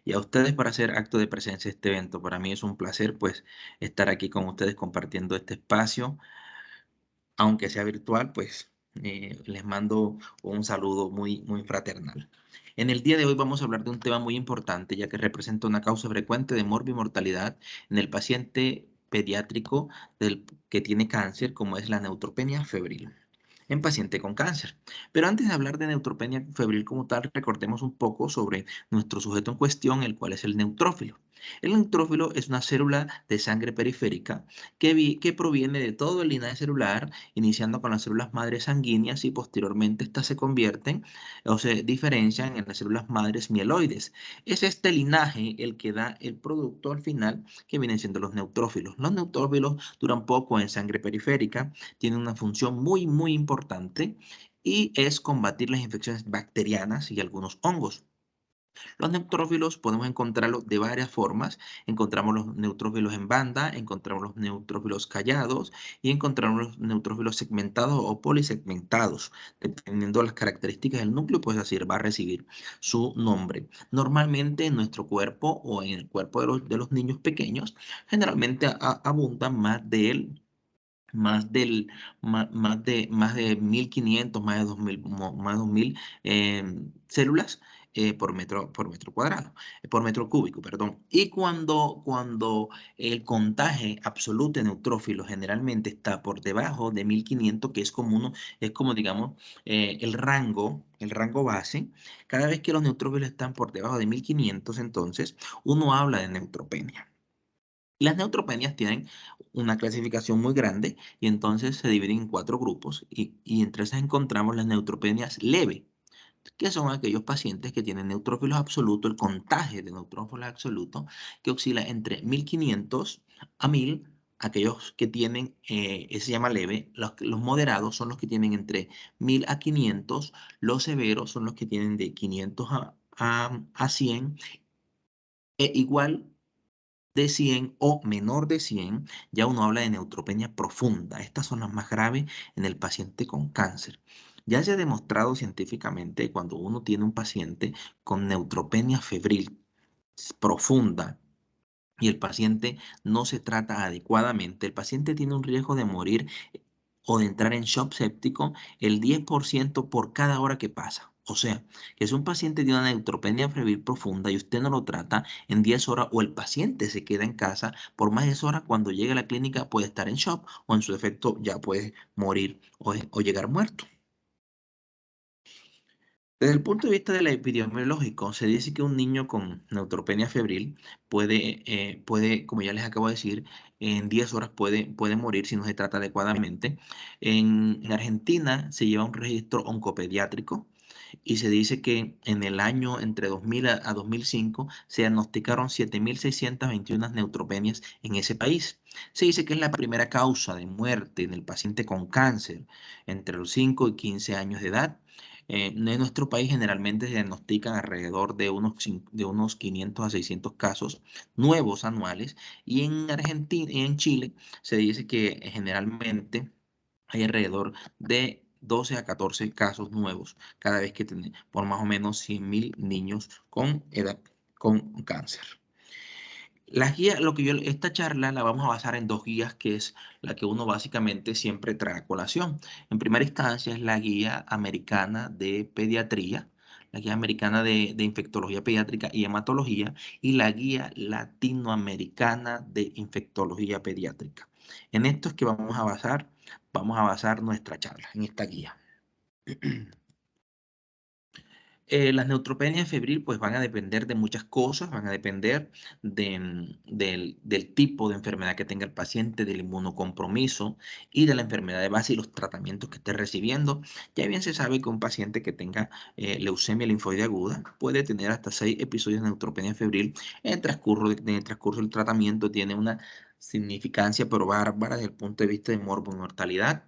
y a ustedes por hacer acto de presencia en este evento. Para mí es un placer pues estar aquí con ustedes compartiendo este espacio, aunque sea virtual, pues les mando un saludo muy fraternal. En el día de hoy vamos a hablar de un tema muy importante, ya que representa una causa frecuente de morbimortalidad en el paciente pediátrico que tiene cáncer, como es la neutropenia febril en paciente con cáncer. Pero antes de hablar de neutropenia febril como tal, recordemos un poco sobre nuestro sujeto en cuestión, el cual es el neutrófilo. El neutrófilo es una célula de sangre periférica que proviene de todo el linaje celular, iniciando con las células madres sanguíneas y posteriormente estas se convierten o se diferencian en las células madres mieloides. Es este linaje el que da el producto al final que vienen siendo los neutrófilos. Los neutrófilos duran poco en sangre periférica, tienen una función muy importante y es combatir las infecciones bacterianas y algunos hongos. Los neutrófilos podemos encontrarlos de varias formas. Encontramos los neutrófilos en banda, encontramos los neutrófilos callados y encontramos los neutrófilos segmentados o polisegmentados. Dependiendo de las características del núcleo, pues así va a recibir su nombre. Normalmente en nuestro cuerpo o en el cuerpo de los niños pequeños, generalmente abundan más de 1500, más de 2000 células por metro cuadrado, por metro cúbico, perdón. Y cuando el contagio absoluto de neutrófilos generalmente está por debajo de 1500, que es como digamos el rango base, cada vez que los neutrófilos están por debajo de 1500, entonces uno habla de neutropenia. Las neutropenias tienen una clasificación muy grande y entonces se dividen en 4 grupos y entre esas encontramos las neutropenias leve, que son aquellos pacientes que tienen neutrófilos absolutos, el contagio de neutrófilos absolutos, que oscila entre 1500 a 1000. Aquellos que tienen, se llama leve. Los moderados son los que tienen entre 1000 a 500. Los severos son los que tienen de 500 a 100. Igual de 100 o menor de 100, ya uno habla de neutropenia profunda. Estas son las más graves en el paciente con cáncer. Ya se ha demostrado científicamente cuando uno tiene un paciente con neutropenia febril profunda y el paciente no se trata adecuadamente, el paciente tiene un riesgo de morir o de entrar en shock séptico el 10% por cada hora que pasa. O sea, que si un paciente tiene una neutropenia febril profunda y usted no lo trata en 10 horas o el paciente se queda en casa por más de 10 horas, cuando llegue a la clínica puede estar en shock o en su defecto ya puede morir o llegar muerto. Desde el punto de vista del epidemiológico, se dice que un niño con neutropenia febril como ya les acabo de decir, en 10 horas puede morir si no se trata adecuadamente. En Argentina se lleva un registro oncopediátrico y se dice que en el año entre 2000 a 2005 se diagnosticaron 7.621 neutropenias en ese país. Se dice que es la primera causa de muerte en el paciente con cáncer entre los 5 y 15 años de edad. En nuestro país generalmente se diagnostican alrededor de unos 500 a 600 casos nuevos anuales y en Argentina y en Chile se dice que generalmente hay alrededor de 12 a 14 casos nuevos cada vez que tenemos por más o menos 100.000 niños con edad con cáncer. Las guías, esta charla la vamos a basar en 2 guías, que es la que uno básicamente siempre trae a colación. En primera instancia es la guía americana de pediatría, la guía americana de infectología pediátrica y hematología, y la guía latinoamericana de infectología pediátrica. En esto es que vamos a basar nuestra charla, en esta guía. Las neutropenias febril pues van a depender de muchas cosas, van a depender del tipo de enfermedad que tenga el paciente, del inmunocompromiso y de la enfermedad de base y los tratamientos que esté recibiendo. Ya bien se sabe que un paciente que tenga leucemia linfoide aguda puede tener hasta 6 episodios de neutropenia febril. En el transcurso del tratamiento tiene una significancia pero bárbara desde el punto de vista de mortalidad.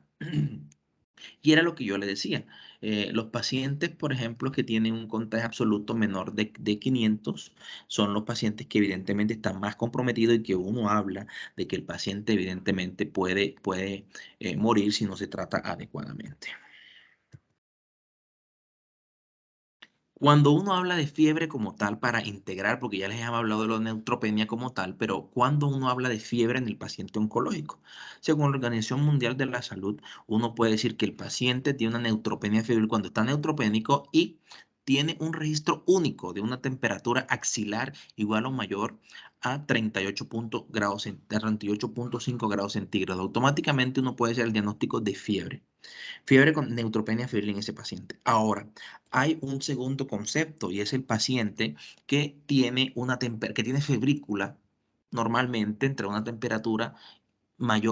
Y era lo que yo le decía. Los pacientes, por ejemplo, que tienen un contagio absoluto menor de 500, son los pacientes que evidentemente están más comprometidos y que uno habla de que el paciente evidentemente puede morir si no se trata adecuadamente. Cuando uno habla de fiebre como tal para integrar, porque ya les he hablado de la neutropenia como tal, pero cuando uno habla de fiebre en el paciente oncológico, según la Organización Mundial de la Salud, uno puede decir que el paciente tiene una neutropenia febril cuando está neutropénico y tiene un registro único de una temperatura axilar igual o mayor a 38,5 grados centígrados. Automáticamente uno puede hacer el diagnóstico de fiebre. Fiebre con neutropenia febril en ese paciente. Ahora, hay un segundo concepto y es el paciente que tiene febrícula normalmente entre una temperatura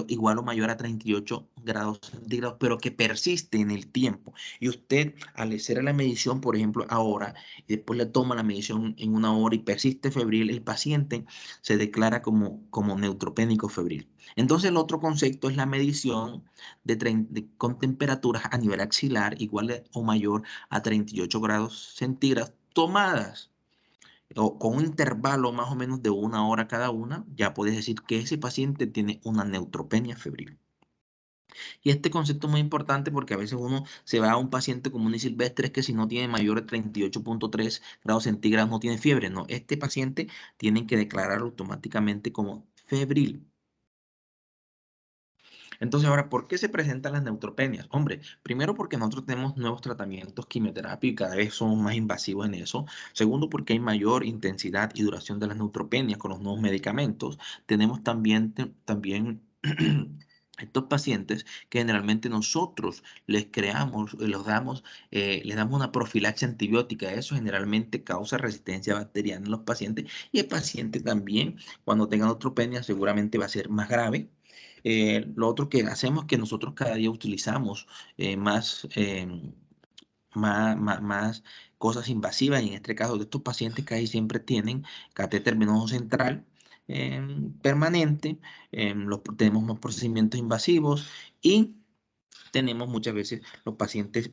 igual o mayor a 38 grados centígrados, pero que persiste en el tiempo. Y usted, al hacer la medición, por ejemplo, ahora, y después le toma la medición en una hora y persiste febril, el paciente se declara como neutropénico febril. Entonces, el otro concepto es la medición con temperaturas a nivel axilar igual o mayor a 38 grados centígrados tomadas o con un intervalo más o menos de una hora cada una, ya puedes decir que ese paciente tiene una neutropenia febril. Y este concepto es muy importante porque a veces uno se va a un paciente común y silvestre que si no tiene mayor de 38,3 grados centígrados no tiene fiebre. No, este paciente tienen que declarar automáticamente como febril. Entonces, ahora, ¿por qué se presentan las neutropenias? Hombre, primero porque nosotros tenemos nuevos tratamientos, quimioterapia, y cada vez somos más invasivos en eso. Segundo, porque hay mayor intensidad y duración de las neutropenias con los nuevos medicamentos. Tenemos también estos pacientes que generalmente nosotros les creamos, les damos una profilaxis antibiótica. Eso generalmente causa resistencia bacteriana en los pacientes y el paciente también, cuando tenga neutropenia, seguramente va a ser más grave. Lo otro que hacemos es que nosotros cada día utilizamos más cosas invasivas y en este caso de estos pacientes casi siempre tienen catéter venoso central permanente, tenemos más procedimientos invasivos y tenemos muchas veces los pacientes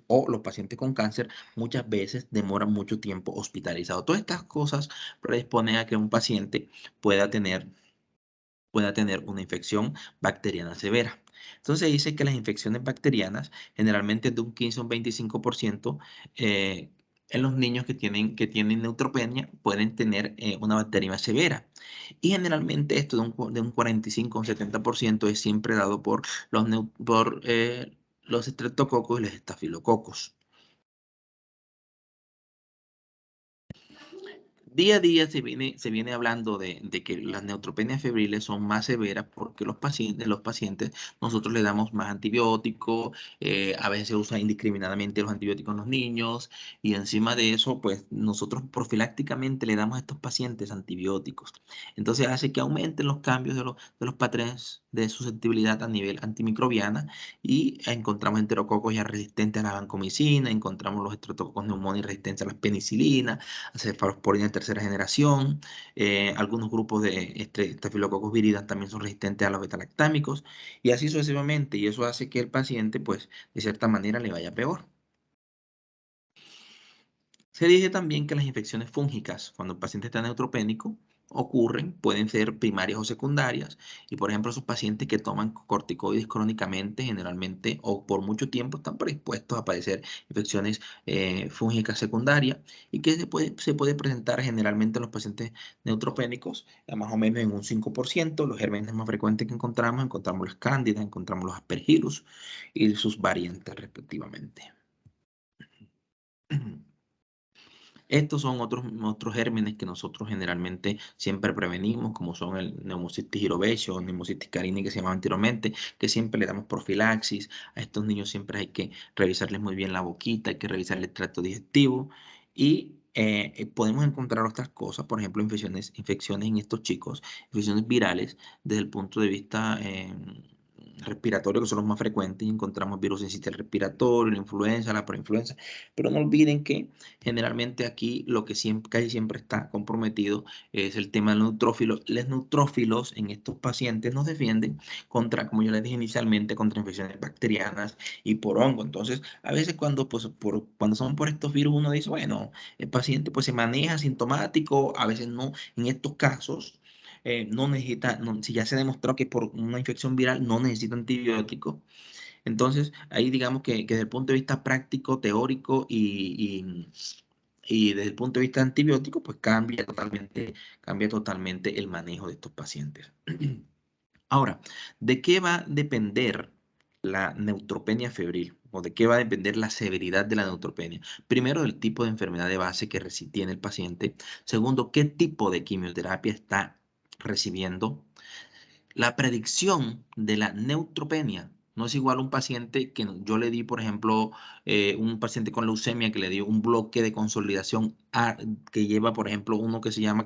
con cáncer muchas veces demoran mucho tiempo hospitalizados. Todas estas cosas predisponen a que un paciente pueda tener una infección bacteriana severa. Entonces dice que las infecciones bacterianas generalmente de un 15 a un 25% en los niños que tienen neutropenia pueden tener una bacteria severa. Y generalmente esto de un 45 a un 70% es siempre dado por los estreptococos y los estafilococos. Día a día se viene hablando de que las neutropenias febriles son más severas porque los pacientes nosotros le damos más antibióticos, a veces se usan indiscriminadamente los antibióticos en los niños y encima de eso, pues nosotros profilácticamente le damos a estos pacientes antibióticos. Entonces hace que aumenten los cambios de los patrones de susceptibilidad a nivel antimicrobiana y encontramos enterococos ya resistentes a la vancomicina, encontramos los estreptococos pneumoniae resistentes a las penicilinas, cefalosporina de tercera generación. Algunos grupos de Staphylococcus viridans también son resistentes a los betalactámicos y así sucesivamente. Y eso hace que el paciente, pues, de cierta manera le vaya peor. Se dice también que las infecciones fúngicas, cuando el paciente está neutropénico, pueden ser primarias o secundarias, y por ejemplo, esos pacientes que toman corticoides crónicamente, generalmente o por mucho tiempo, están predispuestos a padecer infecciones fúngicas secundarias, y que se puede presentar generalmente en los pacientes neutropénicos, más o menos en un 5%. Los gérmenes más frecuentes que encontramos las cándidas, encontramos los aspergillus y sus variantes respectivamente. Estos son otros gérmenes que nosotros generalmente siempre prevenimos, como son el Pneumocystis jirovecii o Pneumocystis carini que se llamaban anteriormente, que siempre le damos profilaxis. A estos niños siempre hay que revisarles muy bien la boquita, hay que revisarles el tracto digestivo y podemos encontrar otras cosas, por ejemplo, infecciones en estos chicos, infecciones virales desde el punto de vista respiratorio, que son los más frecuentes, y encontramos virus sincitial respiratorio, la influenza, la proinfluenza, pero no olviden que generalmente aquí lo que casi siempre está comprometido es el tema de los neutrófilos. Los neutrófilos en estos pacientes nos defienden contra, como yo les dije inicialmente, contra infecciones bacterianas y por hongo. Entonces, a veces cuando son por estos virus, uno dice, bueno, el paciente pues se maneja sintomático, a veces no. En estos casos, no necesita, si ya se demostró que por una infección viral no necesita antibiótico, entonces ahí digamos que desde el punto de vista práctico, teórico Y desde el punto de vista antibiótico, pues cambia totalmente el manejo de estos pacientes. Ahora, ¿de qué va a depender la neutropenia febril? ¿O de qué va a depender la severidad de la neutropenia? Primero, del tipo de enfermedad de base que tiene el paciente. Segundo, qué tipo de quimioterapia está recibiendo. La predicción de la neutropenia no es igual a un paciente que yo le di, por ejemplo, un paciente con leucemia que le dio un bloque de consolidación que lleva, por ejemplo, uno que se llama,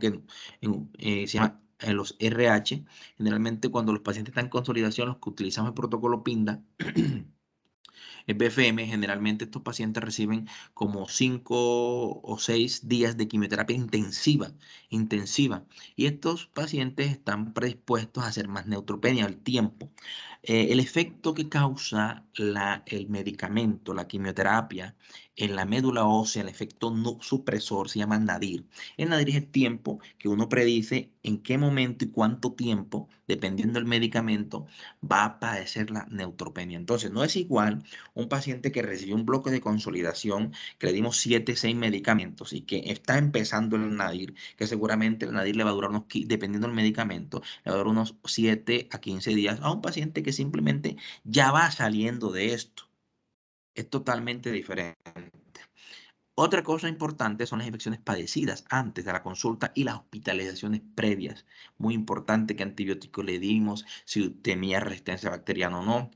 los RH. Generalmente cuando los pacientes están en consolidación, los que utilizamos el protocolo PINDA, el BFM, generalmente estos pacientes reciben como 5 o 6 días de quimioterapia intensiva. Y estos pacientes están predispuestos a hacer más neutropenia al tiempo. El efecto que causa el medicamento, la quimioterapia, en la médula ósea, el efecto no supresor, se llama nadir. El nadir es el tiempo que uno predice en qué momento y cuánto tiempo, dependiendo del medicamento, va a padecer la neutropenia. Entonces, no es igual un paciente que recibió un bloque de consolidación, que le dimos 7, 6 medicamentos y que está empezando el nadir, que seguramente el nadir le va a durar dependiendo del medicamento, le va a durar unos 7 a 15 días, a un paciente que simplemente ya va saliendo de esto. Es totalmente diferente. Otra cosa importante son las infecciones padecidas antes de la consulta y las hospitalizaciones previas. Muy importante qué antibiótico le dimos, si tenía resistencia bacteriana o no.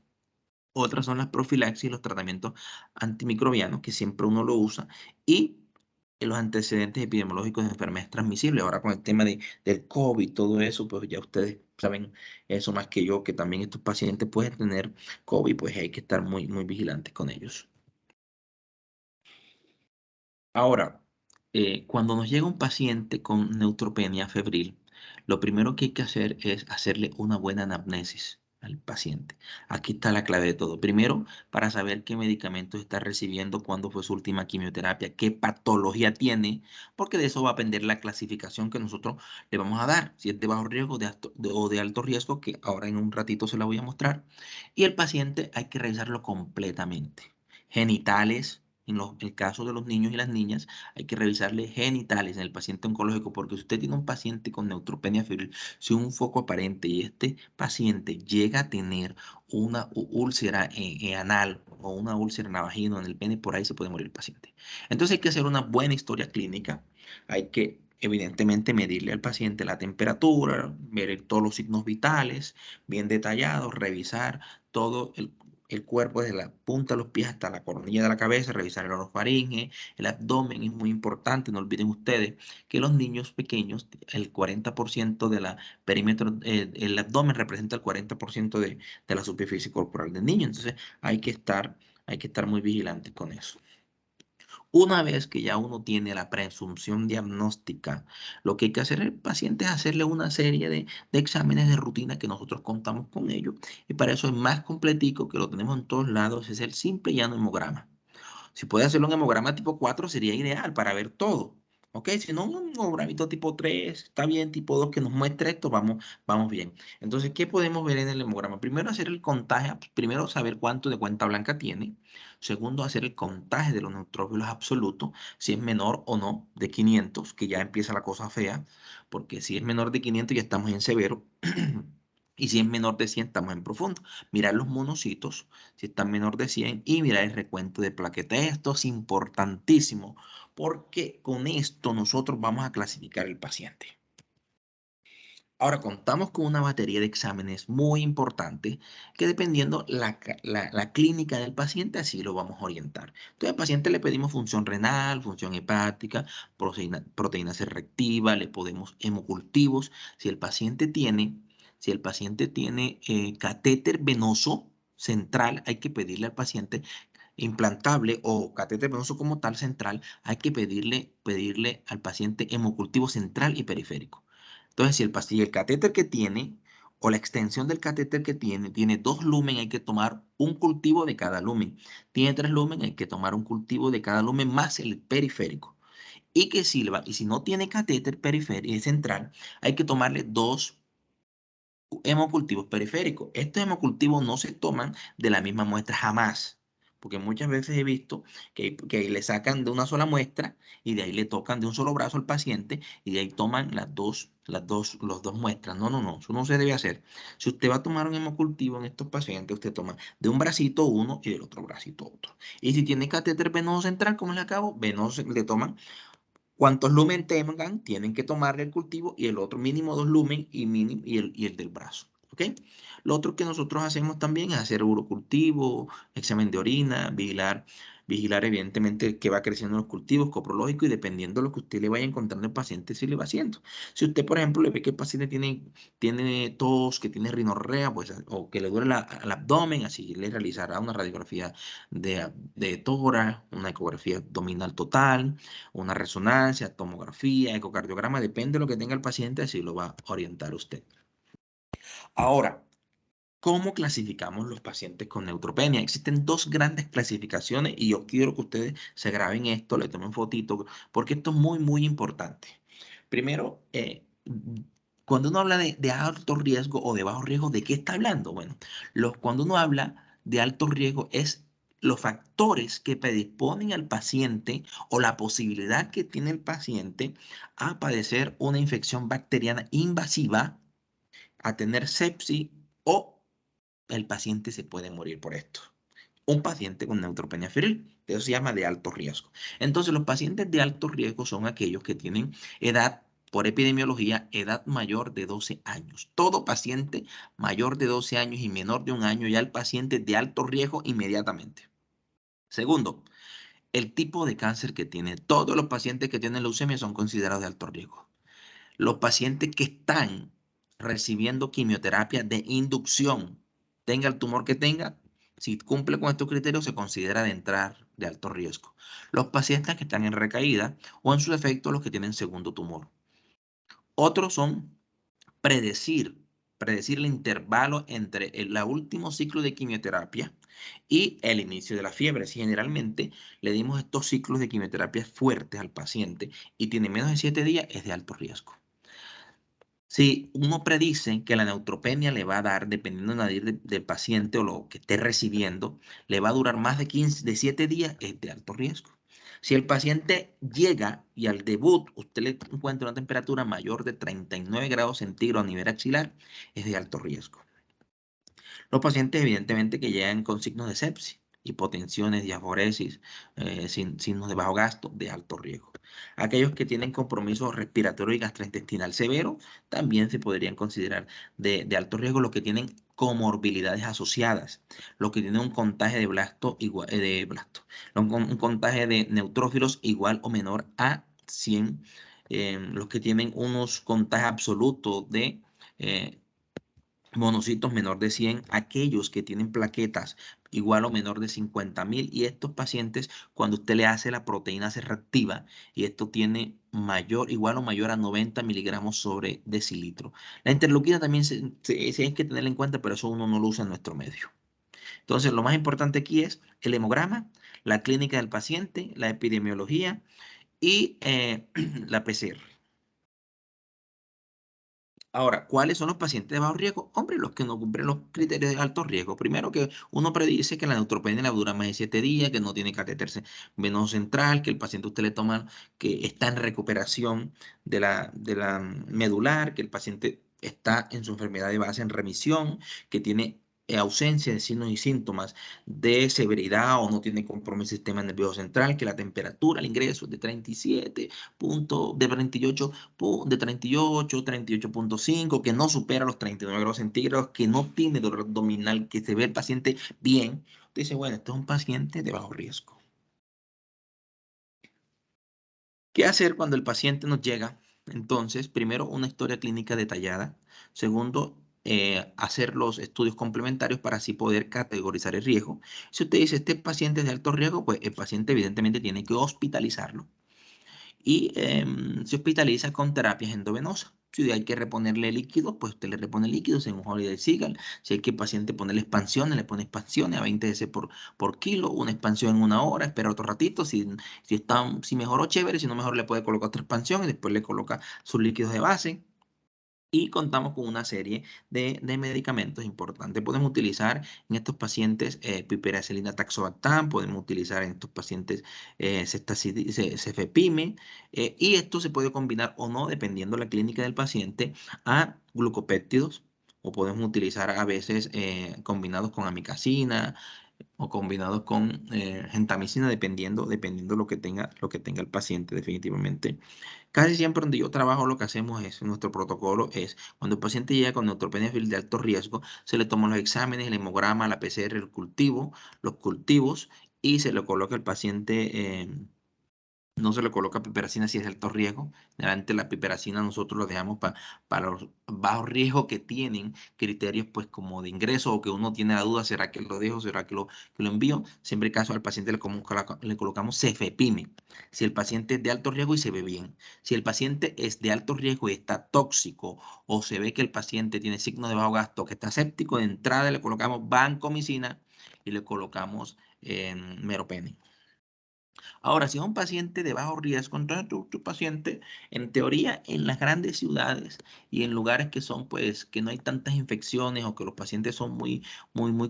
Otras son las profilaxis y los tratamientos antimicrobianos, que siempre uno lo usa, y los antecedentes epidemiológicos de enfermedades transmisibles. Ahora con el tema del COVID, todo eso, pues ya ustedes saben eso más que yo, que también estos pacientes pueden tener COVID, pues hay que estar muy, muy vigilantes con ellos. Ahora, cuando nos llega un paciente con neutropenia febril, lo primero que hay que hacer es hacerle una buena anamnesis al paciente. Aquí está la clave de todo. Primero, para saber qué medicamentos está recibiendo, cuándo fue su última quimioterapia, qué patología tiene, porque de eso va a depender la clasificación que nosotros le vamos a dar, si es de bajo riesgo o de alto riesgo, que ahora en un ratito se la voy a mostrar. Y el paciente hay que revisarlo completamente. Genitales el caso de los niños y las niñas, hay que revisarle genitales en el paciente oncológico, porque si usted tiene un paciente con neutropenia febril, si un foco aparente y este paciente llega a tener una úlcera anal o una úlcera en la vagina o en el pene, por ahí se puede morir el paciente. Entonces hay que hacer una buena historia clínica, hay que evidentemente medirle al paciente la temperatura, ver todos los signos vitales, bien detallados, revisar todo el cuerpo desde la punta de los pies hasta la coronilla de la cabeza, revisar el orofaringe, el abdomen es muy importante. No olviden ustedes que los niños pequeños, el 40% de la perímetro, el abdomen representa el 40% de la superficie corporal del niño. Entonces hay que estar muy vigilantes con eso. Una vez que ya uno tiene la presunción diagnóstica, lo que hay que hacer el paciente es hacerle una serie de exámenes de rutina que nosotros contamos con ellos. Y para eso es más completico, que lo tenemos en todos lados, es el simple y llano hemograma. Si puede hacerlo un hemograma tipo 4 sería ideal para ver todo. ¿Ok? Si no, un hemogramito tipo 3 está bien, tipo 2 que nos muestre esto, vamos bien. Entonces, ¿qué podemos ver en el hemograma? Primero, hacer el contagio, primero saber cuánto de cuenta blanca tiene. Segundo, hacer el contagio de los neutrófilos absolutos, si es menor o no de 500, que ya empieza la cosa fea, porque si es menor de 500 ya estamos en severo. Y si es menor de 100, estamos en profundo. Mirar los monocitos, si están menor de 100, y mirar el recuento de plaquetas. Esto es importantísimo, porque con esto nosotros vamos a clasificar el paciente. Ahora contamos con una batería de exámenes muy importante que, dependiendo la clínica del paciente, así lo vamos a orientar. Entonces al paciente le pedimos función renal, función hepática, proteína C reactiva, le podemos hemocultivos. Si el paciente tiene catéter venoso central, hay que pedirle al paciente implantable o catéter venoso como tal central, hay que pedirle al paciente hemocultivo central y periférico. Entonces, si el catéter que tiene o la extensión del catéter que tiene 2 lumen, hay que tomar un cultivo de cada lumen. Tiene 3 lumen, hay que tomar un cultivo de cada lumen más el periférico. Y que sirva, y si no tiene catéter periférico central, hay que tomarle 2 hemocultivos periféricos. Estos hemocultivos no se toman de la misma muestra jamás, porque muchas veces he visto que le sacan de una sola muestra y de ahí le tocan de un solo brazo al paciente y de ahí toman los dos muestras. No, no, no, eso no se debe hacer. Si usted va a tomar un hemocultivo en estos pacientes, usted toma de un bracito uno y del otro bracito otro. Y si tiene catéter venoso central, como le acabo, venoso, le toman cuántos lumen tengan, tienen que tomar el cultivo y el otro mínimo 2 lumen y el del brazo. ¿Ok? Lo otro que nosotros hacemos también es hacer urocultivo, examen de orina, vigilar evidentemente que va creciendo los cultivos, coprológicos y dependiendo de lo que usted le vaya encontrando al paciente, si le va haciendo. Si usted, por ejemplo, le ve que el paciente tiene tos, que tiene rinorrea, pues, o que le duele el abdomen, así le realizará una radiografía de tórax, una ecografía abdominal total, una resonancia, tomografía, ecocardiograma, depende de lo que tenga el paciente, así lo va a orientar usted. Ahora, ¿cómo clasificamos los pacientes con neutropenia? Existen dos grandes clasificaciones y yo quiero que ustedes se graben esto, le tomen fotito, porque esto es muy, muy importante. Primero, cuando uno habla de alto riesgo o de bajo riesgo, ¿de qué está hablando? Bueno, cuando uno habla de alto riesgo es los factores que predisponen al paciente o la posibilidad que tiene el paciente a padecer una infección bacteriana invasiva, a tener sepsis o el paciente se puede morir por esto. Un paciente con neutropenia febril, eso se llama de alto riesgo. Entonces, los pacientes de alto riesgo son aquellos que tienen edad, por epidemiología, edad mayor de 12 años. Todo paciente mayor de 12 años y menor de un año, ya el paciente de alto riesgo inmediatamente. Segundo, el tipo de cáncer que tiene. Todos los pacientes que tienen leucemia son considerados de alto riesgo. Los pacientes que están recibiendo quimioterapia de inducción, tenga el tumor que tenga, si cumple con estos criterios, se considera de entrar de alto riesgo. Los pacientes que están en recaída o en su defecto los que tienen segundo tumor. Otros son predecir, predecir el intervalo entre el último ciclo de quimioterapia y el inicio de la fiebre. Si generalmente le dimos estos ciclos de quimioterapia fuertes al paciente y tiene menos de 7 días, es de alto riesgo. Si uno predice que la neutropenia le va a dar, dependiendo de la edad del paciente o lo que esté recibiendo, le va a durar más de 15, de 7 días, es de alto riesgo. Si el paciente llega y al debut usted le encuentra una temperatura mayor de 39 grados centígrados a nivel axilar, es de alto riesgo. Los pacientes, evidentemente, que llegan con signos de sepsis, hipotensiones, diaforesis, signos de bajo gasto, de alto riesgo. Aquellos que tienen compromiso respiratorio y gastrointestinal severo, también se podrían considerar de alto riesgo. Los que tienen comorbilidades asociadas, los que tienen un contagio de blasto, un contagio de neutrófilos igual o menor a 100, los que tienen unos contagios absolutos de monocitos menor de 100, aquellos que tienen plaquetas igual o menor de 50.000 y estos pacientes cuando usted le hace la proteína C reactiva y esto tiene igual o mayor a 90 miligramos sobre decilitro. La interleuquina también se hay que tenerla en cuenta, pero eso uno no lo usa en nuestro medio. Entonces, lo más importante aquí es el hemograma, la clínica del paciente, la epidemiología y la PCR. Ahora, ¿cuáles son los pacientes de bajo riesgo? Hombre, los que no cumplen los criterios de alto riesgo. Primero que uno predice que la neutropenia le dura más de 7 días, que no tiene catéter venoso central, que el paciente usted le toma, que está en recuperación de la medular, que el paciente está en su enfermedad de base en remisión, que tiene ausencia de signos y síntomas de severidad o no tiene compromiso del sistema nervioso central, que la temperatura al ingreso es de 37 de 38 de 38,5, que no supera los 39 grados centígrados, que no tiene dolor abdominal, que se ve el paciente bien, usted dice, bueno, este es un paciente de bajo riesgo. ¿Qué hacer cuando el paciente nos llega? Entonces, primero, una historia clínica detallada. Segundo, hacer los estudios complementarios para así poder categorizar el riesgo. Si usted dice, este paciente es de alto riesgo, pues el paciente evidentemente tiene que hospitalizarlo y se hospitaliza con terapias endovenosas. Si hay que reponerle líquido, pues usted le repone líquidos en un Holiday Seagal. Si hay que paciente ponerle expansiones, le pone expansiones a 20 cc por kilo, una expansión en 1 hora, espera otro ratito. Si mejoró, chévere, si no mejor le puede colocar otra expansión y después le coloca sus líquidos de base. Y contamos con una serie de medicamentos importantes. Podemos utilizar en estos pacientes piperacilina tazobactam, podemos utilizar en estos pacientes cefepime, y esto se puede combinar o no, dependiendo de la clínica del paciente, a glucopéptidos, o podemos utilizar a veces combinados con amicacina o combinados con gentamicina, dependiendo lo que tenga el paciente definitivamente. Casi siempre donde yo trabajo lo que hacemos es, nuestro protocolo es, cuando el paciente llega con neutropenia febril de alto riesgo, se le toman los exámenes, el hemograma, la PCR, el cultivo, los cultivos, y se le coloca al paciente, no se le coloca piperacina si es de alto riesgo. Generalmente la piperacina nosotros lo dejamos para los bajos riesgos que tienen criterios pues como de ingreso, o que uno tiene la duda, ¿será que lo dejo? ¿Será que lo envío? Siempre caso al paciente le colocamos cefepime. Si el paciente es de alto riesgo y se ve bien. Si el paciente es de alto riesgo y está tóxico, o se ve que el paciente tiene signos de bajo gasto, que está séptico, de entrada le colocamos vancomicina y le colocamos meropenem. Ahora, si es un paciente de bajo riesgo, entonces tu paciente, en teoría, en las grandes ciudades y en lugares que son, pues, que no hay tantas infecciones, o que los pacientes son muy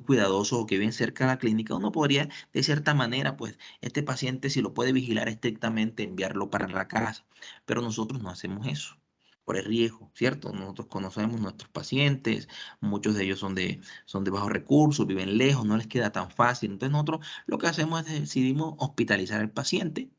cuidadosos, o que viven cerca de la clínica, uno podría, de cierta manera, pues, este paciente, si lo puede vigilar estrictamente, enviarlo para la casa. Pero nosotros no hacemos eso por el riesgo, ¿cierto? Nosotros conocemos nuestros pacientes, muchos de ellos son de bajos recursos, viven lejos, no les queda tan fácil. Entonces nosotros lo que hacemos es decidimos hospitalizar al paciente.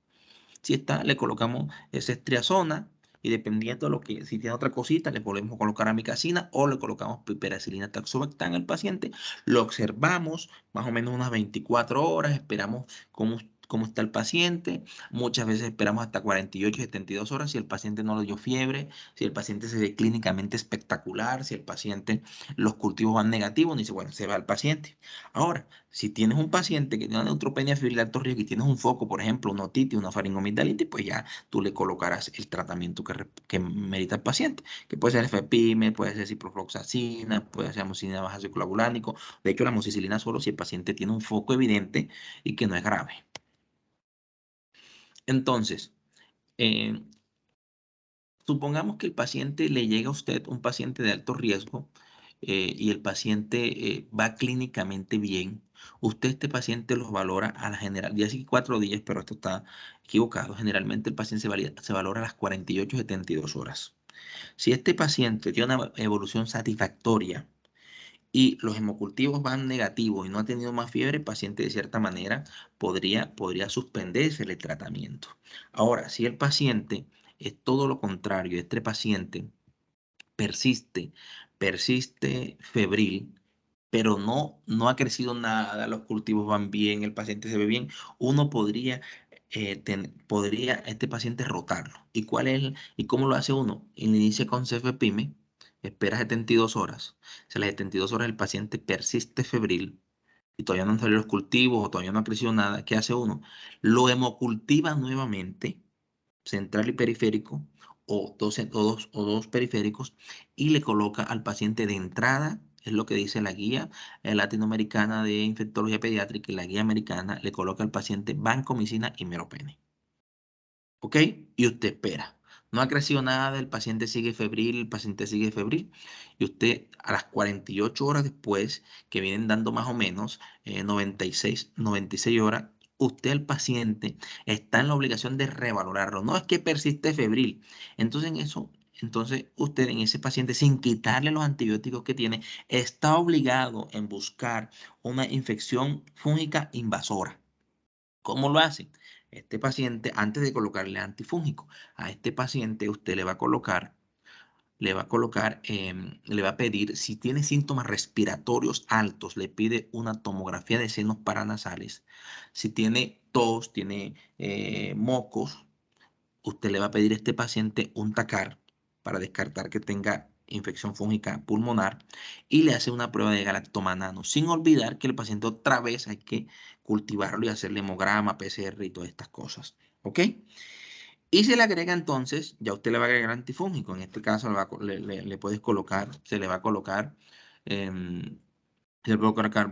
Si está, le colocamos esa estriazona, y dependiendo de lo que, si tiene otra cosita, le podemos colocar amicacina o le colocamos piperacilina tazobactam al paciente. Lo observamos más o menos unas 24 horas, esperamos cómo está el paciente. Muchas veces esperamos hasta 48, 72 horas si el paciente no le dio fiebre, si el paciente se ve clínicamente espectacular, si el paciente, los cultivos van negativos, dice, bueno, se va el paciente. Ahora, si tienes un paciente que tiene una neutropenia febril de alto riesgo y tienes un foco, por ejemplo, una otitis, una faringomigdalitis, pues ya tú le colocarás el tratamiento que merita el paciente, que puede ser FEPIME, puede ser ciprofloxacina, puede ser amoxicilina baja circulavulánico. De hecho, la amoxicilina solo si el paciente tiene un foco evidente y que no es grave. Entonces, eh, supongamos que el paciente le llega a usted, un paciente de alto riesgo, y el paciente va clínicamente bien. Usted, este paciente, los valora a la general. Ya sí 4 días, pero esto está equivocado. Generalmente el paciente se valora a las 48, 72 horas. Si este paciente tiene una evolución satisfactoria y los hemocultivos van negativos y no ha tenido más fiebre, el paciente de cierta manera podría suspenderse el tratamiento. Ahora, si el paciente es todo lo contrario, este paciente persiste, persiste febril, pero no ha crecido nada, los cultivos van bien, el paciente se ve bien, uno podría este paciente rotarlo. ¿Y cómo lo hace uno? Inicia con cefepime, espera 72 horas. Si a las 72 horas el paciente persiste febril y todavía no han salido los cultivos o todavía no ha crecido nada, ¿qué hace uno? Lo hemocultiva nuevamente, central y periférico, o dos periféricos, y le coloca al paciente de entrada, es lo que dice la guía latinoamericana de infectología pediátrica, y la guía americana le coloca al paciente vancomicina y meropenem. ¿Ok? Y usted espera. No ha crecido nada, el paciente sigue febril, el paciente sigue febril, y usted a las 48 horas después, que vienen dando más o menos 96 horas, usted, el paciente, está en la obligación de revalorarlo. No es que persiste febril. Entonces usted en ese paciente, sin quitarle los antibióticos que tiene, está obligado en buscar una infección fúngica invasora. ¿Cómo lo hace? Este paciente, antes de colocarle antifúngico, a este paciente usted le va a pedir, si tiene síntomas respiratorios altos, le pide una tomografía de senos paranasales. Si tiene tos, tiene mocos, usted le va a pedir a este paciente un TACAR para descartar que tenga infección fúngica pulmonar, y le hace una prueba de galactomanano, sin olvidar que el paciente otra vez hay que cultivarlo y hacerle hemograma, PCR y todas estas cosas. ¿Ok? Y se le agrega entonces, ya usted le va a agregar antifúngico. En este caso le puedes colocar, se le va a colocar, em, se le puede colocar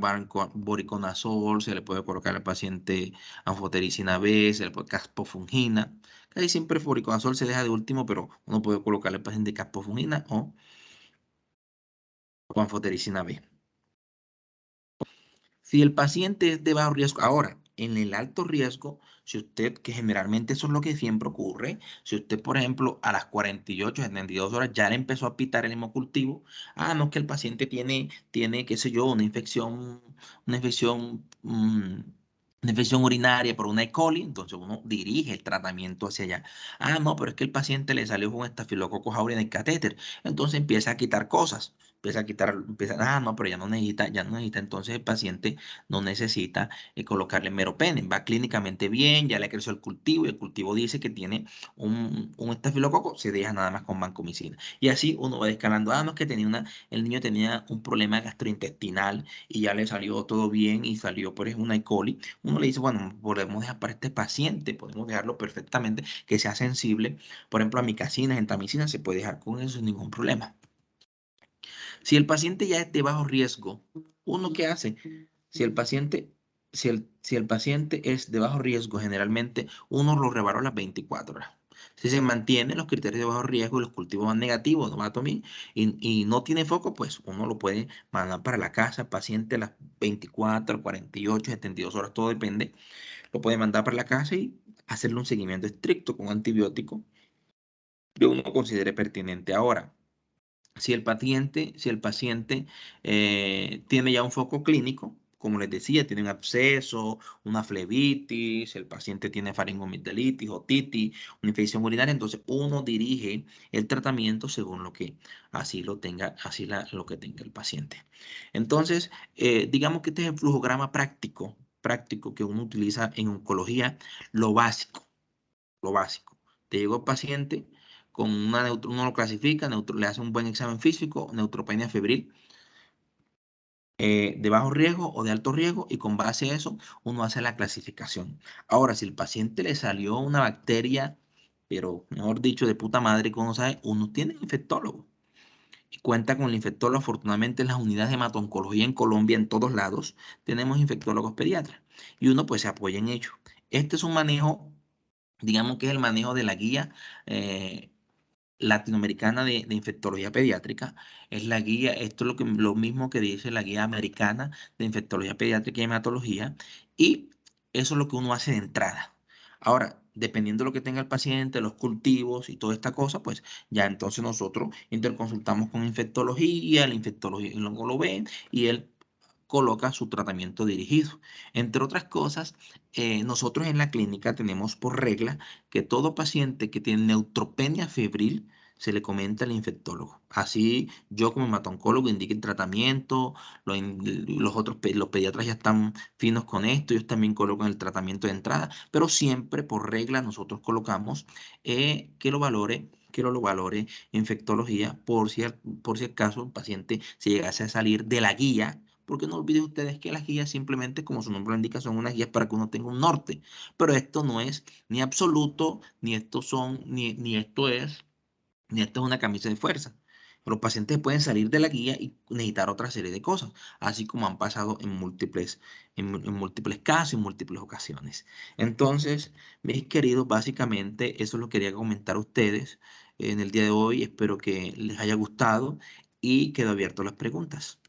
voriconazol, se le puede colocar al paciente anfotericina B, se le puede caspofungina. Casi siempre voriconazol se deja de último, pero uno puede colocarle al paciente caspofungina o o anfotericina B. Si el paciente es de bajo riesgo, ahora, en el alto riesgo, si usted, que generalmente eso es lo que siempre ocurre, si usted, por ejemplo, a las 48, 72 horas ya le empezó a pitar el hemocultivo, no es que el paciente tiene, qué sé yo, una infección, una infección urinaria por una E. coli, entonces uno dirige el tratamiento hacia allá. No, pero es que el paciente le salió con estafilococcus aureus en el catéter, entonces empieza a quitar cosas. Empieza a quitar, no, pero ya no necesita, entonces el paciente no necesita colocarle meropenem, va clínicamente bien, ya le creció el cultivo y el cultivo dice que tiene un estafilococo, se deja nada más con vancomicina. Y así uno va escalando, no es que el niño tenía un problema gastrointestinal y ya le salió todo bien y salió por ejemplo una E. coli, uno le dice, bueno, podemos dejar para este paciente, podemos dejarlo perfectamente, que sea sensible, por ejemplo, a micacina, gentamicina, se puede dejar con eso sin ningún problema. Si el paciente ya es de bajo riesgo, ¿uno qué hace? Si el paciente, si el paciente es de bajo riesgo, generalmente uno lo revalora a las 24 horas. Si se mantienen los criterios de bajo riesgo y los cultivos van negativos, no va a tomar y no tiene foco, pues uno lo puede mandar para la casa, el paciente a las 24, 48, 72 horas, todo depende. Lo puede mandar para la casa y hacerle un seguimiento estricto con antibiótico que uno considere pertinente. Ahora, si el paciente tiene ya un foco clínico, como les decía, tiene un absceso, una flebitis, el paciente tiene faringomigdalitis, otitis, una infección urinaria, entonces uno dirige el tratamiento según lo que así lo tenga, lo que tenga el paciente. Entonces, digamos que este es el flujograma práctico que uno utiliza en oncología, lo básico lo básico. Te llegó el paciente con uno lo clasifica, le hace un buen examen físico, neutropenia febril, de bajo riesgo o de alto riesgo, y con base a eso uno hace la clasificación. Ahora, si el paciente le salió una bacteria, pero mejor dicho, de puta madre, que uno sabe, uno tiene infectólogo. Y cuenta con el infectólogo, afortunadamente en las unidades de hematoncología en Colombia, en todos lados, tenemos infectólogos pediatras. Y uno pues se apoya en ello. Este es un manejo, digamos que es el manejo de la guía eh, latinoamericana de infectología pediátrica. Es la guía, esto es lo mismo que dice la guía americana de infectología pediátrica y hematología, y eso es lo que uno hace de entrada. Ahora, dependiendo de lo que tenga el paciente, los cultivos y toda esta cosa, pues ya entonces nosotros interconsultamos con infectología, el infectólogo lo ve y él coloca su tratamiento dirigido. Entre otras cosas, nosotros en la clínica tenemos por regla que todo paciente que tiene neutropenia febril se le comenta al infectólogo. Así yo como hematoncólogo indique el tratamiento, los pediatras ya están finos con esto, ellos también colocan el tratamiento de entrada, pero siempre por regla nosotros colocamos que lo valore infectología por si acaso el paciente se llegase a salir de la guía, porque no olviden ustedes que las guías simplemente, como su nombre lo indica, son unas guías para que uno tenga un norte. Pero esto no es ni absoluto, ni esto es una camisa de fuerza. Los pacientes pueden salir de la guía y necesitar otra serie de cosas, así como han pasado en múltiples casos, en múltiples ocasiones. Entonces, mis queridos, básicamente eso lo quería comentar a ustedes en el día de hoy. Espero que les haya gustado y quedo abierto a las preguntas.